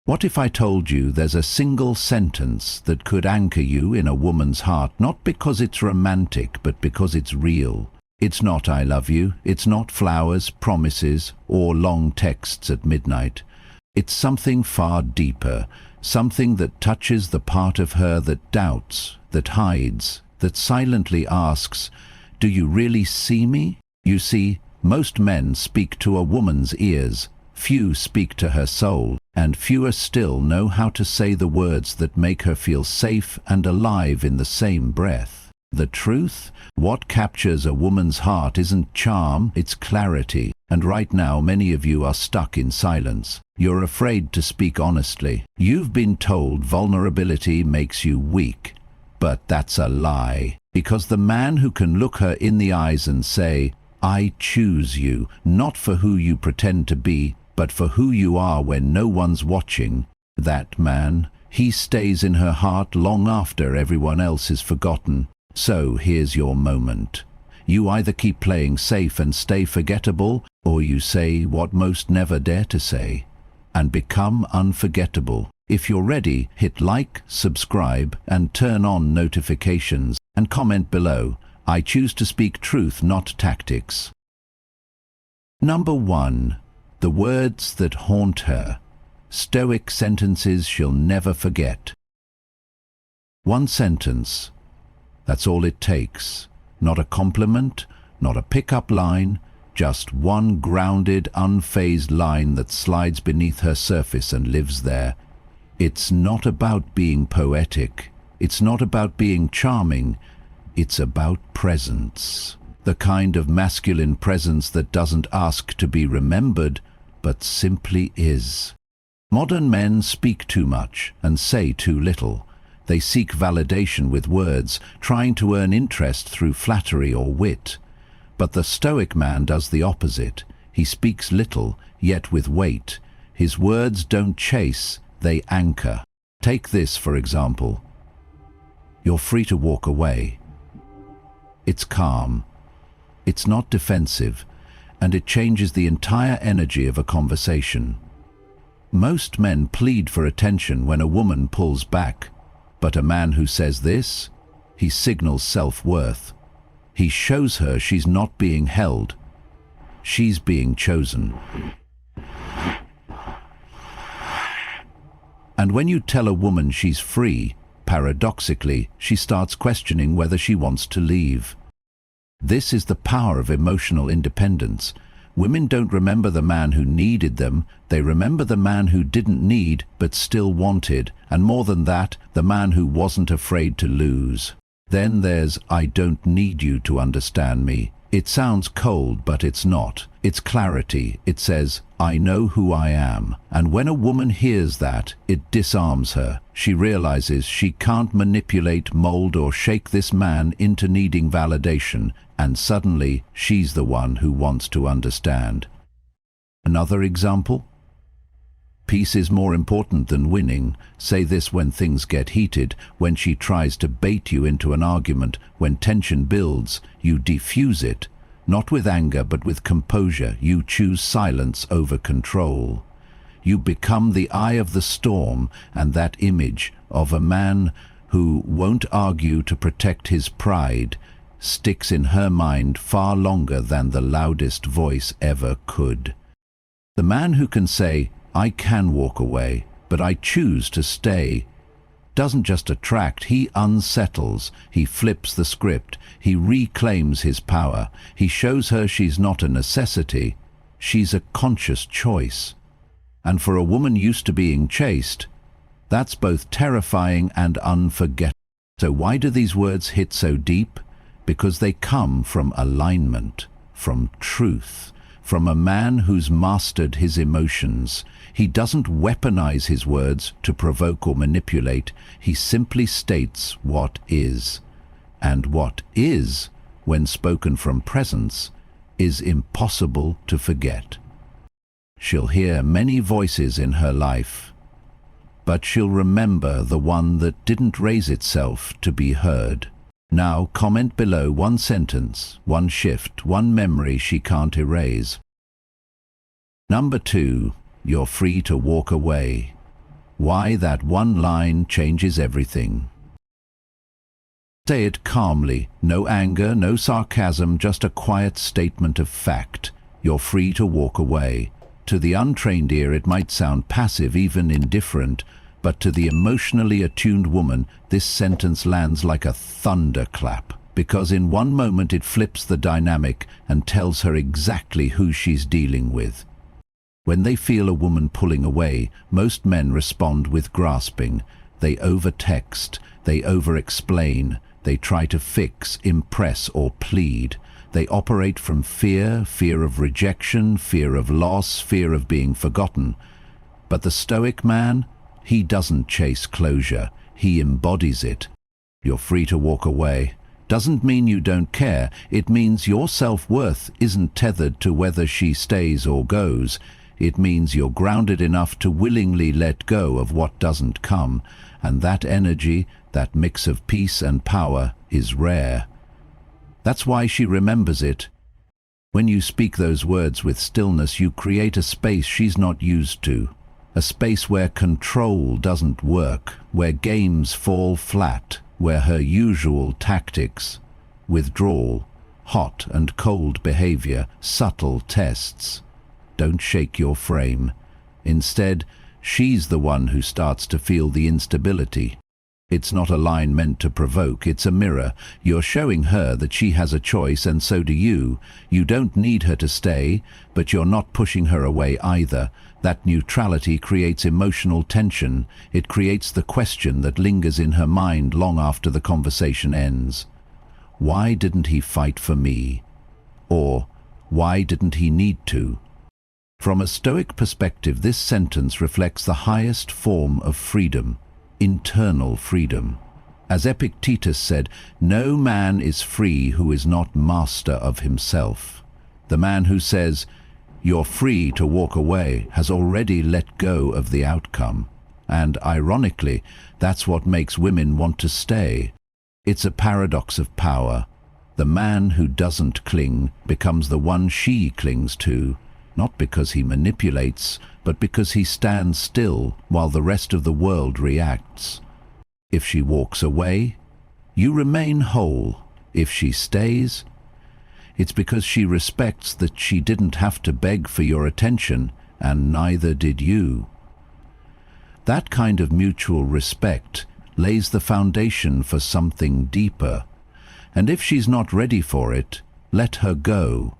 What if I told you there's a single sentence that could anchor you in a woman's heart, not because it's romantic, but because it's real? It's not "I love you," it's not flowers, promises, or long texts at midnight. It's something far deeper, something that touches the part of her that doubts, that hides, that silently asks, "Do you really see me?" You see, most men speak to a woman's ears, few speak to her soul, and fewer still know how to say the words that make her feel safe and alive in the same breath. The truth? What captures a woman's heart isn't charm, it's clarity. And right now many of you are stuck in silence. You're afraid to speak honestly. You've been told vulnerability makes you weak. But that's a lie. Because the man who can look her in the eyes and say, "I choose you, not for who you pretend to be, but for who you are when no one's watching," that man, he stays in her heart long after everyone else is forgotten. So here's your moment. You either keep playing safe and stay forgettable, or you say what most never dare to say, and become unforgettable. If you're ready, hit like, subscribe, and turn on notifications, and comment below. I choose to speak truth, not tactics. Number 1. The words that haunt her. Stoic sentences she'll never forget. One sentence. That's all it takes. Not a compliment, not a pick-up line, just one grounded, unfazed line that slides beneath her surface and lives there. It's not about being poetic. It's not about being charming. It's about presence. The kind of masculine presence that doesn't ask to be remembered, but simply is. Modern men speak too much and say too little. They seek validation with words, trying to earn interest through flattery or wit. But the Stoic man does the opposite. He speaks little, yet with weight. His words don't chase, they anchor. Take this, for example. You're free to walk away. It's calm. It's not defensive, and it changes the entire energy of a conversation. Most men plead for attention when a woman pulls back. But a man who says this, he signals self-worth. He shows her she's not being held. She's being chosen. And when you tell a woman she's free, paradoxically, she starts questioning whether she wants to leave. This is the power of emotional independence. Women don't remember the man who needed them, they remember the man who didn't need but still wanted, and more than that, the man who wasn't afraid to lose. Then there's "I don't need you to understand me." It sounds cold, but it's not. It's clarity. It says, "I know who I am." And when a woman hears that, it disarms her. She realizes she can't manipulate, mold, or shake this man into needing validation, and suddenly she's the one who wants to understand. Another example? Peace is more important than winning. Say this when things get heated, when she tries to bait you into an argument, when tension builds, you defuse it. Not with anger, but with composure. You choose silence over control. You become the eye of the storm, and that image of a man who won't argue to protect his pride sticks in her mind far longer than the loudest voice ever could. The man who can say, "I can walk away, but I choose to stay," doesn't just attract, he unsettles. He flips the script. He reclaims his power. He shows her she's not a necessity. She's a conscious choice. And for a woman used to being chased, that's both terrifying and unforgettable. So why do these words hit so deep? Because they come from alignment, from truth, from a man who's mastered his emotions. He doesn't weaponize his words to provoke or manipulate. He simply states what is. And what is, when spoken from presence, is impossible to forget. She'll hear many voices in her life, but she'll remember the one that didn't raise itself to be heard. Now comment below one sentence, one shift, one memory she can't erase. Number 2. You're free to walk away. Why that one line changes everything. Say it calmly, no anger, no sarcasm, just a quiet statement of fact. You're free to walk away. To the untrained ear it might sound passive, even indifferent, but to the emotionally attuned woman this sentence lands like a thunderclap, because in one moment it flips the dynamic and tells her exactly who she's dealing with. When they feel a woman pulling away, most men respond with grasping. They over-text, they over-explain, they try to fix, impress, or plead. They operate from fear, fear of rejection, fear of loss, fear of being forgotten. But the Stoic man, he doesn't chase closure, he embodies it. You're free to walk away. Doesn't mean you don't care, it means your self-worth isn't tethered to whether she stays or goes. It means you're grounded enough to willingly let go of what doesn't come, and that energy, that mix of peace and power, is rare. That's why she remembers it. When you speak those words with stillness, you create a space she's not used to, a space where control doesn't work, where games fall flat, where her usual tactics, withdrawal, hot and cold behavior, subtle tests, don't shake your frame. Instead, she's the one who starts to feel the instability. It's not a line meant to provoke, it's a mirror. You're showing her that she has a choice, and so do you. You don't need her to stay, but you're not pushing her away either. That neutrality creates emotional tension. It creates the question that lingers in her mind long after the conversation ends. Why didn't he fight for me? Or, why didn't he need to? From a Stoic perspective, this sentence reflects the highest form of freedom, internal freedom. As Epictetus said, no man is free who is not master of himself. The man who says, "You're free to walk away," has already let go of the outcome. And ironically, that's what makes women want to stay. It's a paradox of power. The man who doesn't cling becomes the one she clings to, not because he manipulates, but because he stands still while the rest of the world reacts. If she walks away, you remain whole. If she stays, it's because she respects that she didn't have to beg for your attention, and neither did you. That kind of mutual respect lays the foundation for something deeper. And if she's not ready for it, let her go.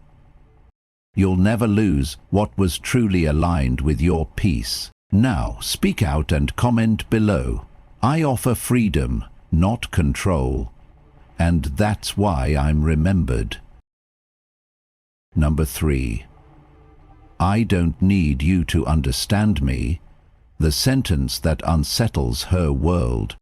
You'll never lose what was truly aligned with your peace. Now, speak out and comment below. I offer freedom, not control. And that's why I'm remembered. Number 3. I don't need you to understand me. The sentence that unsettles her world.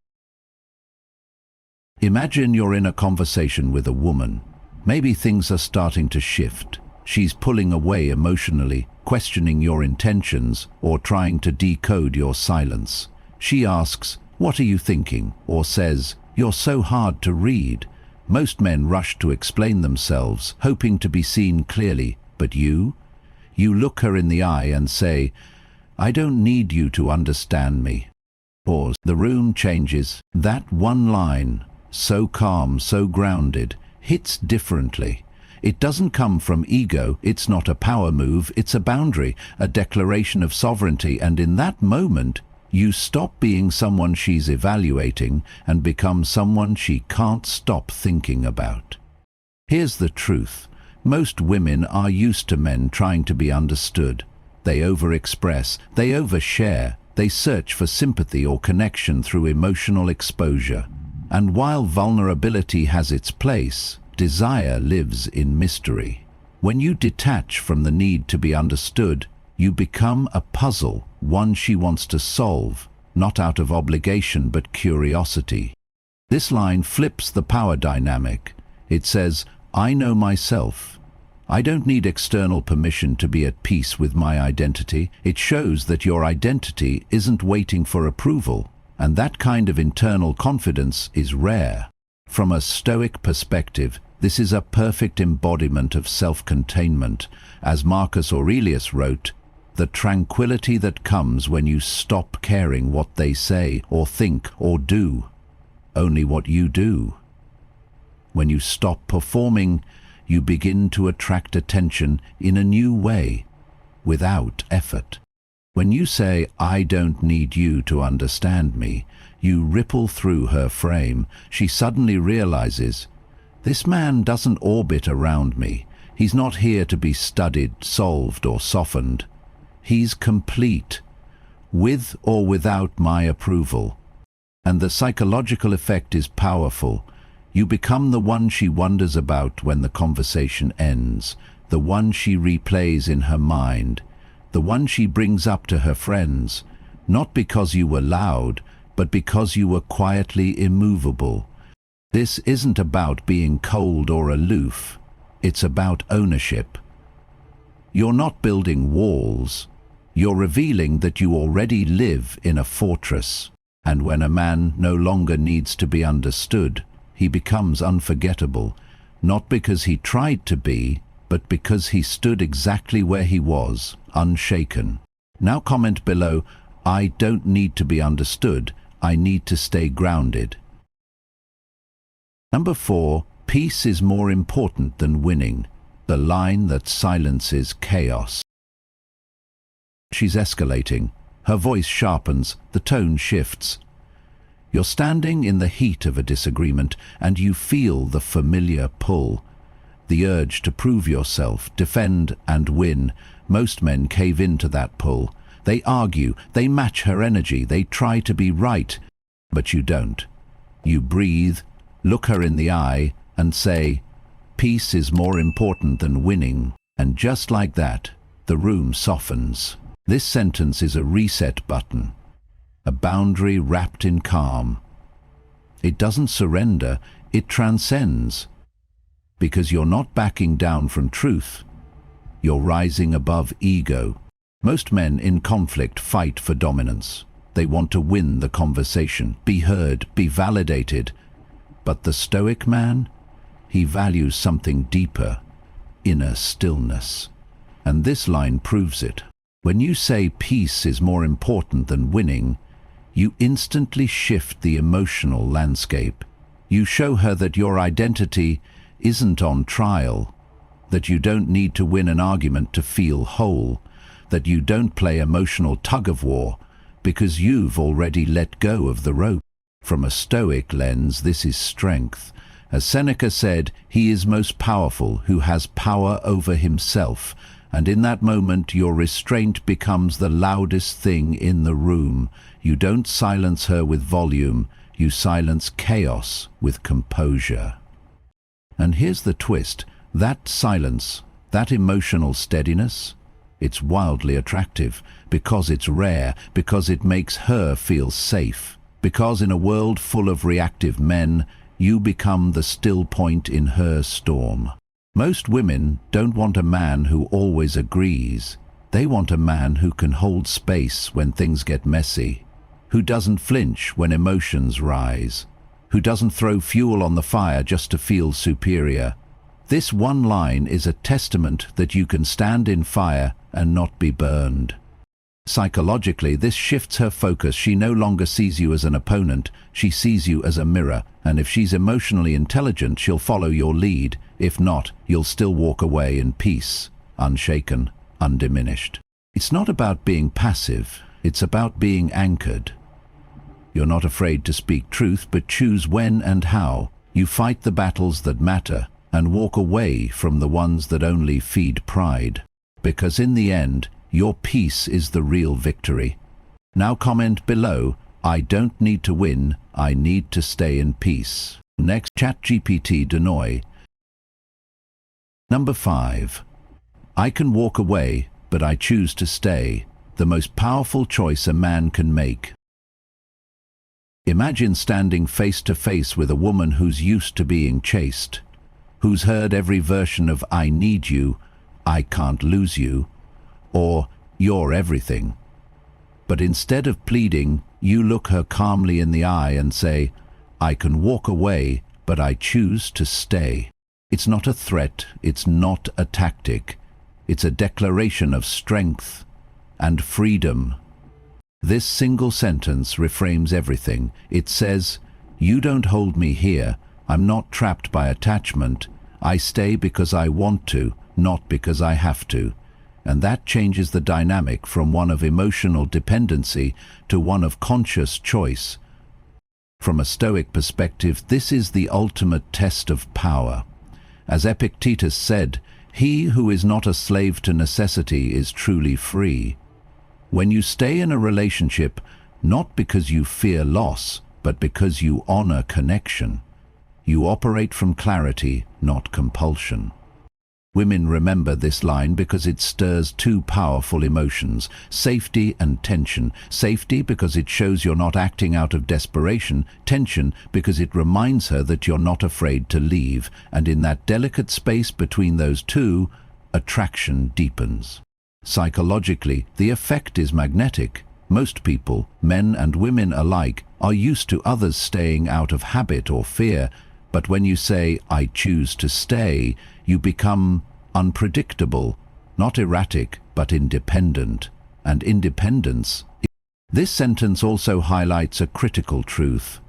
Imagine you're in a conversation with a woman. Maybe things are starting to shift. She's pulling away emotionally, questioning your intentions, or trying to decode your silence. She asks, "What are you thinking?" or says, "You're so hard to read." Most men rush to explain themselves, hoping to be seen clearly, but you look her in the eye and say, "I don't need you to understand me." Pause. The room changes. That one line, so calm, so grounded, hits differently. It doesn't come from ego, it's not a power move, it's a boundary, a declaration of sovereignty, and in that moment, you stop being someone she's evaluating and become someone she can't stop thinking about. Here's the truth. Most women are used to men trying to be understood. They overexpress, they overshare, they search for sympathy or connection through emotional exposure. And while vulnerability has its place, desire lives in mystery. When you detach from the need to be understood, you become a puzzle, one she wants to solve, not out of obligation but curiosity. This line flips the power dynamic. It says, "I know myself. I don't need external permission to be at peace with my identity." It shows that your identity isn't waiting for approval, and that kind of internal confidence is rare. From a Stoic perspective, this is a perfect embodiment of self-containment. As Marcus Aurelius wrote, The tranquility that comes when you stop caring what they say or think or do, only what you do. When you stop performing, you begin to attract attention in a new way, without effort. When you say, "I don't need you to understand me," you ripple through her frame. She suddenly realizes, this man doesn't orbit around me. He's not here to be studied, solved, or softened. He's complete, with or without my approval. And the psychological effect is powerful. You become the one she wonders about when the conversation ends, the one she replays in her mind, the one she brings up to her friends, not because you were loud, but because you were quietly immovable. This isn't about being cold or aloof. It's about ownership. You're not building walls. You're revealing that you already live in a fortress. And when a man no longer needs to be understood, he becomes unforgettable, not because he tried to be, but because he stood exactly where he was, unshaken. Now comment below, "I don't need to be understood, I need to stay grounded." Number 4, peace is more important than winning, the line that silences chaos. She's escalating. Her voice sharpens, the tone shifts. You're standing in the heat of a disagreement, and you feel the familiar pull. The urge to prove yourself, defend and win. Most men cave into that pull. They argue, they match her energy, they try to be right. But you don't. You breathe, look her in the eye, and say, "Peace is more important than winning." And just like that, the room softens. This sentence is a reset button, a boundary wrapped in calm. It doesn't surrender, it transcends. Because you're not backing down from truth, you're rising above ego. Most men in conflict fight for dominance. They want to win the conversation, be heard, be validated. But the Stoic man, he values something deeper, inner stillness. And this line proves it. When you say peace is more important than winning, you instantly shift the emotional landscape. You show her that your identity isn't on trial, that you don't need to win an argument to feel whole, that you don't play emotional tug-of-war because you've already let go of the rope. From a Stoic lens, this is strength. As Seneca said, he is most powerful who has power over himself, and in that moment your restraint becomes the loudest thing in the room. You don't silence her with volume, you silence chaos with composure. And here's the twist, that silence, that emotional steadiness, it's wildly attractive because it's rare, because it makes her feel safe, because in a world full of reactive men, you become the still point in her storm. Most women don't want a man who always agrees. They want a man who can hold space when things get messy, who doesn't flinch when emotions rise, who doesn't throw fuel on the fire just to feel superior. This one line is a testament that you can stand in fire and not be burned. Psychologically, this shifts her focus. She no longer sees you as an opponent, she sees you as a mirror, and if she's emotionally intelligent, she'll follow your lead. If not, you'll still walk away in peace, unshaken, undiminished. It's not about being passive, it's about being anchored. You're not afraid to speak truth, but choose when and how. You fight the battles that matter and walk away from the ones that only feed pride. Because in the end, your peace is the real victory. Now comment below, "I don't need to win, I need to stay in peace." Next, ChatGPT Denoy. Number 5. I can walk away, but I choose to stay. The most powerful choice a man can make. Imagine standing face to face with a woman who's used to being chased, who's heard every version of "I need you," "I can't lose you," or "you're everything." But instead of pleading, you look her calmly in the eye and say, "I can walk away, but I choose to stay." It's not a threat, it's not a tactic, it's a declaration of strength. and freedom. This single sentence reframes everything. It says, "You don't hold me here. I'm not trapped by attachment. I stay because I want to, not because I have to." And that changes the dynamic from one of emotional dependency to one of conscious choice. From a Stoic perspective, this is the ultimate test of power. As Epictetus said, "He who is not a slave to necessity is truly free." When you stay in a relationship, not because you fear loss, but because you honor connection, you operate from clarity, not compulsion. Women remember this line because it stirs two powerful emotions, safety and tension. Safety because it shows you're not acting out of desperation, tension because it reminds her that you're not afraid to leave, and in that delicate space between those two, attraction deepens. Psychologically, the effect is magnetic. Most people, men and women alike, are used to others staying out of habit or fear, but when you say, "I choose to stay," you become unpredictable, not erratic, but independent. And independence. This sentence also highlights a critical truth.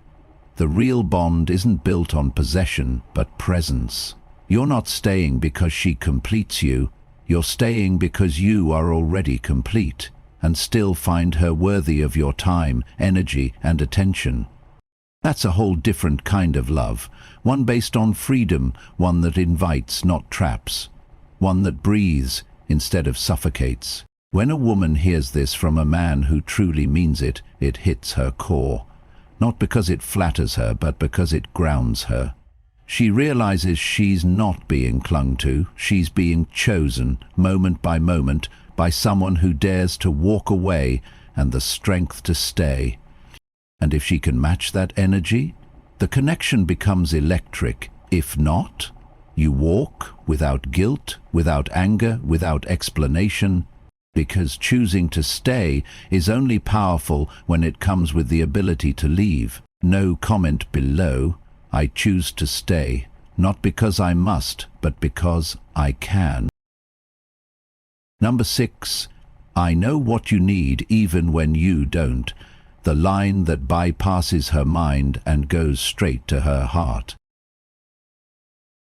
The real bond isn't built on possession, but presence. You're not staying because she completes you. You're staying because you are already complete, and still find her worthy of your time, energy, and attention. That's a whole different kind of love, one based on freedom, one that invites, not traps, one that breathes instead of suffocates. When a woman hears this from a man who truly means it, it hits her core, not because it flatters her, but because it grounds her. She realizes she's not being clung to, she's being chosen, moment by moment, by someone who dares to walk away and the strength to stay. And if she can match that energy, the connection becomes electric. If not, you walk without guilt, without anger, without explanation, because choosing to stay is only powerful when it comes with the ability to leave. No comment below. I choose to stay, not because I must, but because I can. Number 6, I know what you need even when you don't. The line that bypasses her mind and goes straight to her heart.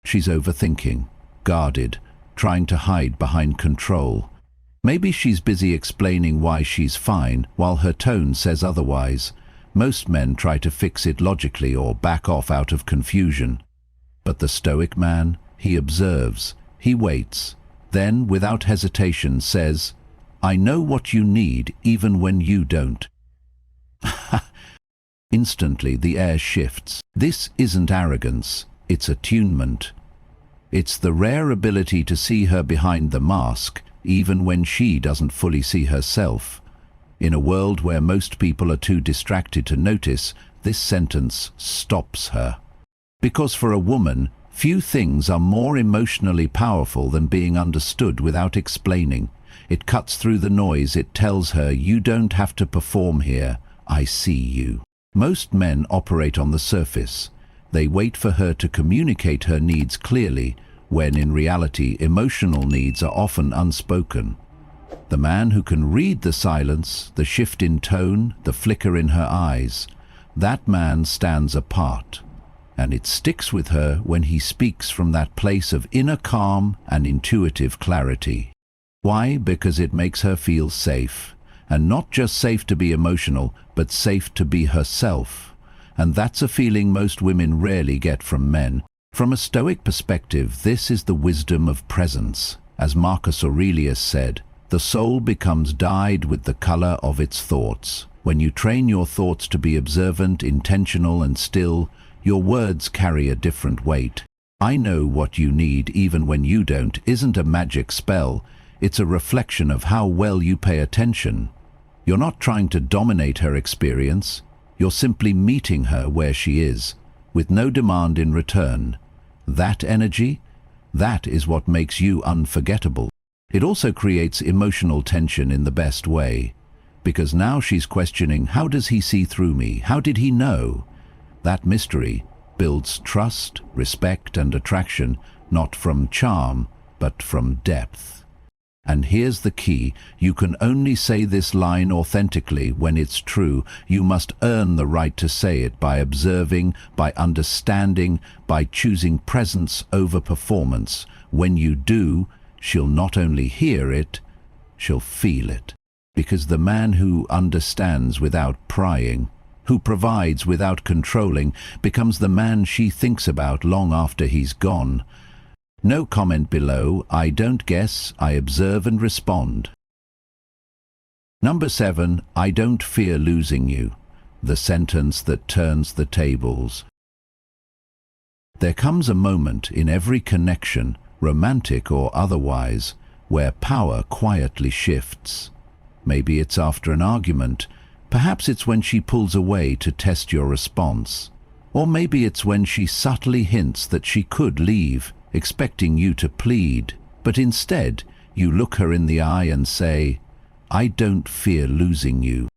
She's overthinking, guarded, trying to hide behind control. Maybe she's busy explaining why she's fine, while her tone says otherwise. Most men try to fix it logically or back off out of confusion. But the Stoic man, he observes, he waits, then without hesitation says, "I know what you need even when you don't." Instantly the air shifts. This isn't arrogance, it's attunement. It's the rare ability to see her behind the mask, even when she doesn't fully see herself. In a world where most people are too distracted to notice, this sentence stops her. Because for a woman, few things are more emotionally powerful than being understood without explaining. It cuts through the noise, it tells her, "You don't have to perform here, I see you." Most men operate on the surface. They wait for her to communicate her needs clearly, when in reality emotional needs are often unspoken. The man who can read the silence, the shift in tone, the flicker in her eyes, that man stands apart. And it sticks with her when he speaks from that place of inner calm and intuitive clarity. Why? Because it makes her feel safe. And not just safe to be emotional, but safe to be herself. And that's a feeling most women rarely get from men. From a Stoic perspective, this is the wisdom of presence. As Marcus Aurelius said, the soul becomes dyed with the color of its thoughts. When you train your thoughts to be observant, intentional, and still, your words carry a different weight. "I know what you need even when you don't" isn't a magic spell. It's a reflection of how well you pay attention. You're not trying to dominate her experience. You're simply meeting her where she is, with no demand in return. That energy, that is what makes you unforgettable. It also creates emotional tension in the best way, because now she's questioning, how does he see through me? How did he know? That mystery builds trust, respect, and attraction, not from charm, but from depth. And here's the key: you can only say this line authentically when it's true. You must earn the right to say it by observing, by understanding, by choosing presence over performance. When you do, she'll not only hear it, she'll feel it. Because the man who understands without prying, who provides without controlling, becomes the man she thinks about long after he's gone. No comment below. I don't guess, I observe and respond. Number 7, I don't fear losing you. The sentence that turns the tables. There comes a moment in every connection, romantic or otherwise, where power quietly shifts. Maybe it's after an argument. Perhaps it's when she pulls away to test your response. Or maybe it's when she subtly hints that she could leave, expecting you to plead, but instead you look her in the eye and say, I don't fear losing you.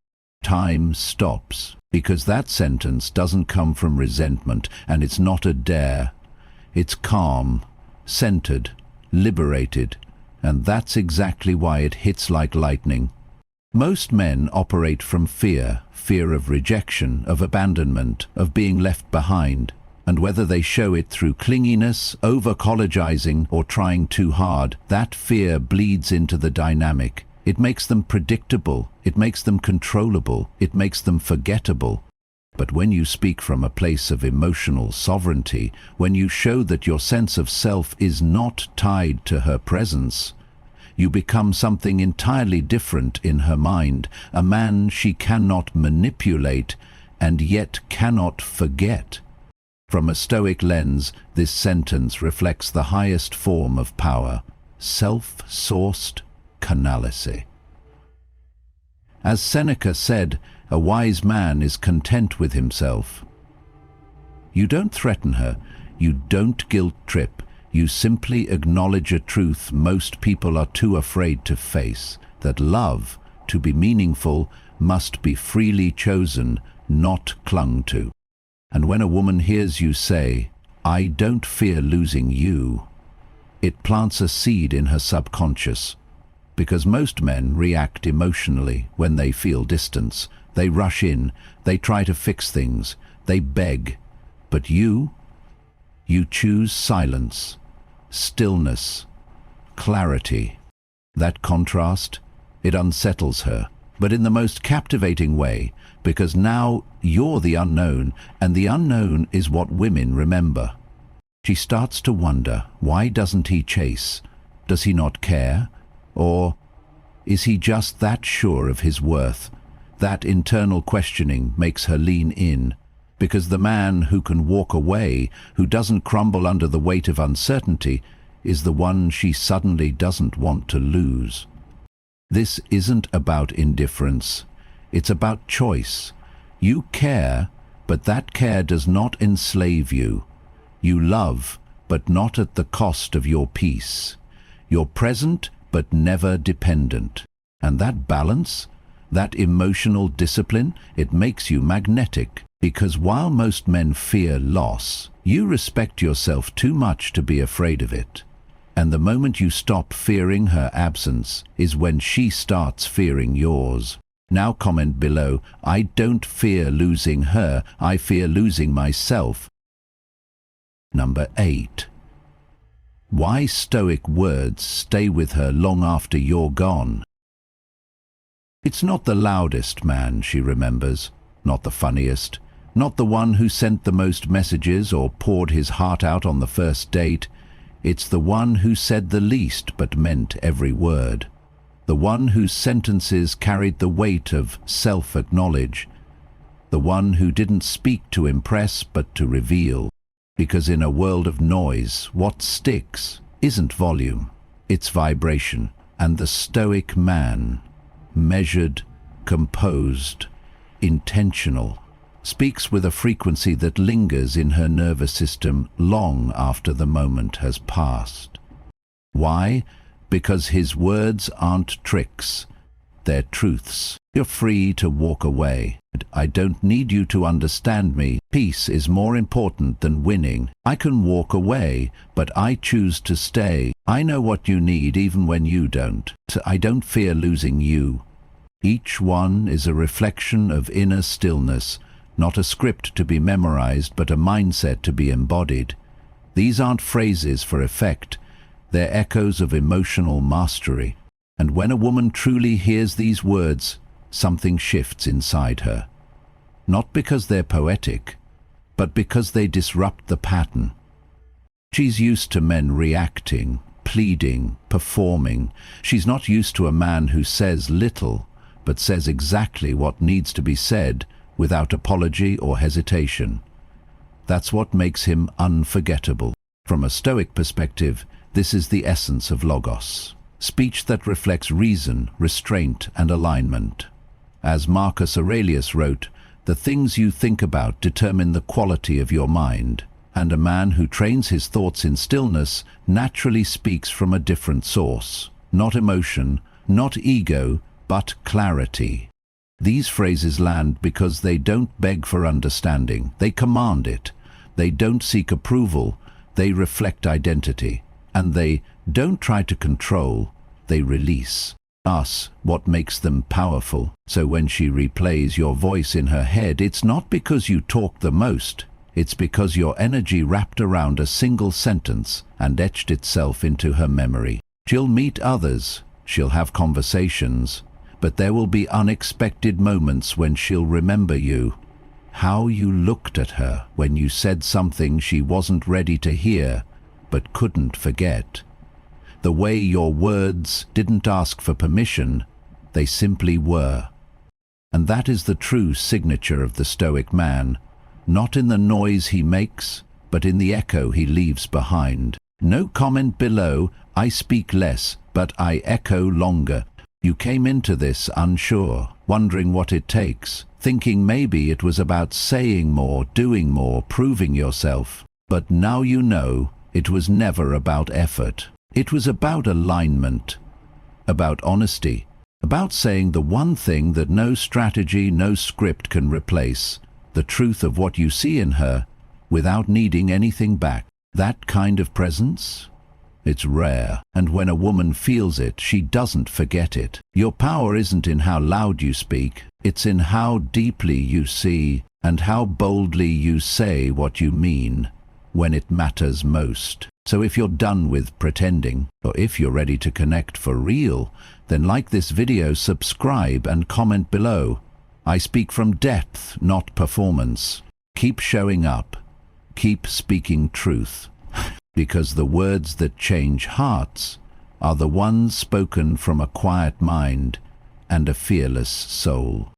Time stops, because that sentence doesn't come from resentment, and it's not a dare. It's calm, centered, liberated, and that's exactly why it hits like lightning. Most men operate from fear of rejection, of abandonment, of being left behind. And whether they show it through clinginess, over-collegizing, or trying too hard, that fear bleeds into the dynamic. It makes them predictable, it makes them controllable, it makes them forgettable. But when you speak from a place of emotional sovereignty, when you show that your sense of self is not tied to her presence, you become something entirely different in her mind, a man she cannot manipulate and yet cannot forget. From a Stoic lens, this sentence reflects the highest form of power, self-sourced canality. As Seneca said, a wise man is content with himself. You don't threaten her, you don't guilt-trip, you simply acknowledge a truth most people are too afraid to face, that love, to be meaningful, must be freely chosen, not clung to. And when a woman hears you say, I don't fear losing you, it plants a seed in her subconscious. Because most men react emotionally when they feel distance. They rush in, they try to fix things, they beg. But you choose silence, stillness, clarity. That contrast, it unsettles her, but in the most captivating way, because now you're the unknown, and the unknown is what women remember. She starts to wonder, why doesn't he chase? Does he not care? Or is he just that sure of his worth? That internal questioning makes her lean in, because the man who can walk away, who doesn't crumble under the weight of uncertainty, is the one she suddenly doesn't want to lose. This isn't about indifference. It's about choice. You care, but that care does not enslave you. You love, but not at the cost of your peace. You're present, but never dependent. And that balance, that emotional discipline, it makes you magnetic. Because while most men fear loss, you respect yourself too much to be afraid of it. And the moment you stop fearing her absence is when she starts fearing yours. Now comment below, I don't fear losing her, I fear losing myself. Number 8. Why Stoic words stay with her long after you're gone. It's not the loudest man she remembers, not the funniest, not the one who sent the most messages or poured his heart out on the first date. It's the one who said the least but meant every word. The one whose sentences carried the weight of self-acknowledge. The one who didn't speak to impress but to reveal. Because in a world of noise, what sticks isn't volume, it's vibration. And the Stoic man, measured, composed, intentional, speaks with a frequency that lingers in her nervous system long after the moment has passed. Why? Because his words aren't tricks. their truths. You're free to walk away. I don't need you to understand me. Peace is more important than winning. I can walk away, but I choose to stay. I know what you need even when you don't. I don't fear losing you. Each one is a reflection of inner stillness, not a script to be memorized, but a mindset to be embodied. These aren't phrases for effect. They're echoes of emotional mastery. And when a woman truly hears these words, something shifts inside her. Not because they're poetic, but because they disrupt the pattern. She's used to men reacting, pleading, performing. She's not used to a man who says little, but says exactly what needs to be said without apology or hesitation. That's what makes him unforgettable. From a Stoic perspective, this is the essence of logos. Speech that reflects reason, restraint, and alignment. As Marcus Aurelius wrote, the things you think about determine the quality of your mind, and a man who trains his thoughts in stillness naturally speaks from a different source. Not emotion, not ego, but clarity. These phrases land because they don't beg for understanding, they command it. They don't seek approval, they reflect identity. And they don't try to control, they release. Us, what makes them powerful. So when she replays your voice in her head, it's not because you talk the most, it's because your energy wrapped around a single sentence and etched itself into her memory. She'll meet others, she'll have conversations, but there will be unexpected moments when she'll remember you. How you looked at her when you said something she wasn't ready to hear, but couldn't forget. The way your words didn't ask for permission, they simply were. And that is the true signature of the Stoic man, not in the noise he makes, but in the echo he leaves behind. No comment below, I speak less, but I echo longer. You came into this unsure, wondering what it takes, thinking maybe it was about saying more, doing more, proving yourself. But now you know, it was never about effort. It was about alignment, about honesty, about saying the one thing that no strategy, no script can replace, the truth of what you see in her, without needing anything back. That kind of presence? It's rare, and when a woman feels it, she doesn't forget it. Your power isn't in how loud you speak, it's in how deeply you see, and how boldly you say what you mean, when it matters most. So if you're done with pretending, or if you're ready to connect for real, then like this video, subscribe and comment below. I speak from depth, not performance. Keep showing up. Keep speaking truth. Because the words that change hearts are the ones spoken from a quiet mind and a fearless soul.